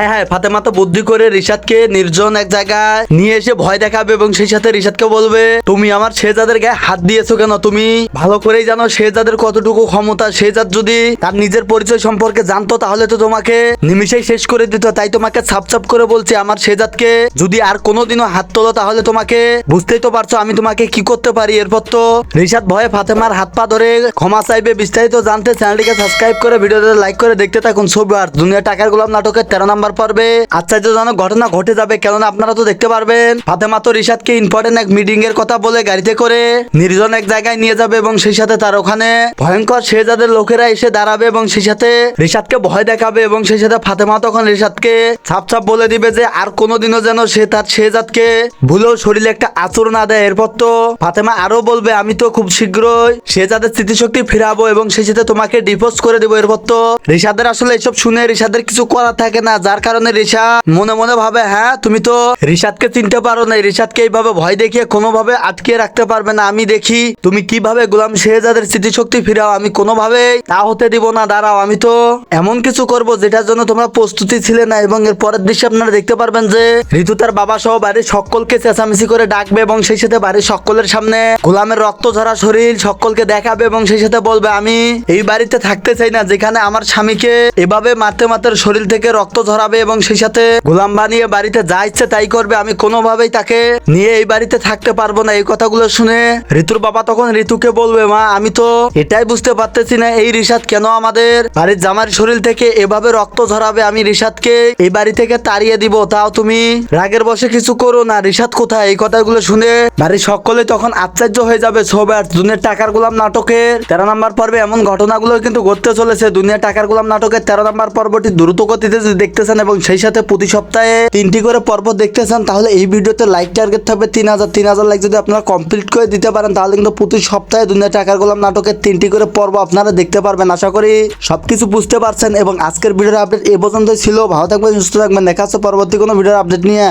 হ্যাঁ হ্যাঁ, ফাতেমা তো বুদ্ধি করে রিশাদকে নির্জন এক জায়গায় নিয়ে এসে ভয় দেখাবে এবং সেই সাথে রিশাদকে বলবে, তুমি আমার শেহজাদের গায়ে হাত দিয়েছো কেন? তুমি ভালো করেই জানো শেহজাদের কতটুকু ক্ষমতা। শেহজাদ যদি তার নিজের পরিচয় সম্পর্কে জানতো তাহলে তো তোমাকে নিমিষেই শেষ করে দিত। তাই তোমাকে ছাপ ছাপ করে বলছি, আমার শেহজাদকে যদি আর কোনোদিনও হাত তোলো তাহলে তোমাকে, বুঝতেই তো পারছো আমি তোমাকে কি করতে পারি। এরপর তো রিশাদ ভয়ে ফাতেমার হাত পা ধরে ক্ষমা চাইবে। বিস্তারিত জানতে চ্যানেলটিকে সাবস্ক্রাইব করে ভিডিওতে লাইক করে দেখতে থাকুন। সবার দুনিয়া টাকার গোলাম নাটকের 13 নম্বর পর্বে আশ্চর্যজনক ঘটনা ঘটে যাবে, কেননা আপনারা তো দেখতে পারবেন ফাতেমা তো রিশাদকে ইম্পর্টেন্ট এক মিটিং এর কথা বলে গাড়িতে করে নির্জন এক জায়গায় নিয়ে যাবে এবং সেই সাথে তার ওখানে ভয়ঙ্কর শেহজাদের লোকেরা এসে দাঁড়াবে এবং সেই সাথে রিশাদকে ভয় দেখাবে এবং সেই সাথে ফাতেমা তখন রিশাদকে ছাপ ছাপ বলে দিবে যে আর কোনোদিনও যেন সে তার শেহজাদকে ভুলেও শরীরে একটা আঁচড় না দেয়। এরপর তো ফাতেমা আরো বলবে, আমি তো খুব শীঘ্রই শেহজাদের স্মৃতিশক্তি ফিরাবো এবং সেই সাথে তোমাকে ডিভোর্স করে দেবো। এরপর তো রিশাদের আসলে এসব শুনে রিশাদের কিছু করার থাকে না, যার কারণে রিশাদ মনে মনে ভাবে, হ্যাঁ তুমি তো রিশাদকে চিনতে পারো না, রিশাদকে এইভাবে ভয় দেখিয়ে কোনোভাবে আটকে রাখতে পারবে না। আমি দেখি তুমি কিভাবে গোলাম শেহজাদের স্মৃতিশক্তি ফিরাও, আমি কোনোভাবে তা হতে দিব না। দাঁড়াও, আমি তো এমন কিছু করব যেটার জন্য তোমরা প্রস্তুতি ছিলে না। এবং এর পরের দৃশ্যে আপনারা দেখতে পারবেন যে ঋতু তার বাবা সহ বাড়ির সকলকে চেঁচামেচি করে ডাকবে এবং সেই সাথে বাড়ির সকলের সামনে গোলামের রক্ত ঝরা শরীর সকলকে দেখাবে এবং সেই সাথে বলবে, আমি এই বাড়িতে থাকতে চাই না যেখানে আমার স্বামীকে এভাবে মারতে মারতে শরীর থেকে রক্ত ঝরাবে এবং সেই সাথে গোলাম বানিয়ে বাড়িতে যা ইচ্ছে তাই করবে। আমি কোনোভাবেই তাকে নিয়ে এই বাড়িতে থাকতে পারবো না। এই কথাগুলো শুনে ঋতুর বাবা তখন ঋতুকে বলবে, মা আমি তো এটাই বুঝতে পারতেছি না এই রিশাদ কেন আমাদের বাড়ির জামার শরীর থেকে এভাবে রক্ত ঝরাবে। আমি রিশাদকে এই বাড়ি থেকে তাড়িয়ে দিব, তাও তুমি রাগের বশে কিছু করো না। রিশাদ কোথায়? এই কথাগুলো শুনে বাড়ির সকলে তখন আশ্চর্য হয়ে যাবে। সবার দুনিয়ার টাকার গোলাম নাটকের 13 নম্বর পর্বে এমন ঘটনাগুলো কিন্তু ঘটতে চলেছে। দুনিয়ার টাকার গোলাম নাটকের 13 নম্বর পর্বটি দ্রুত গতিতে যদি দেখতেছেন এবং সেই সাথে প্রতি সপ্তাহে 3টি করে পর্ব দেখতেছেন তাহলে এই ভিডিওতে লাইক টার্গেট থাকবে 3000 লাইক যদি আপনারা কমপ্লিট করে দিতে পারেন তাহলে কিন্তু প্রতি সপ্তাহে দুনিয়া টাকার গোলাম নাটকের 3টি করে পর্ব আপনারা দেখতে পারবেন। আশা করি সবকিছু বুঝতে পারছেন এবং আজকের ভিডিওর আপডেট এ পর্যন্তই ছিল। ভালো থাকবেন, সুস্থ থাকবেন, দেখা হচ্ছে পরবর্তী কোনো ভিডিওর আপডেট নিয়ে।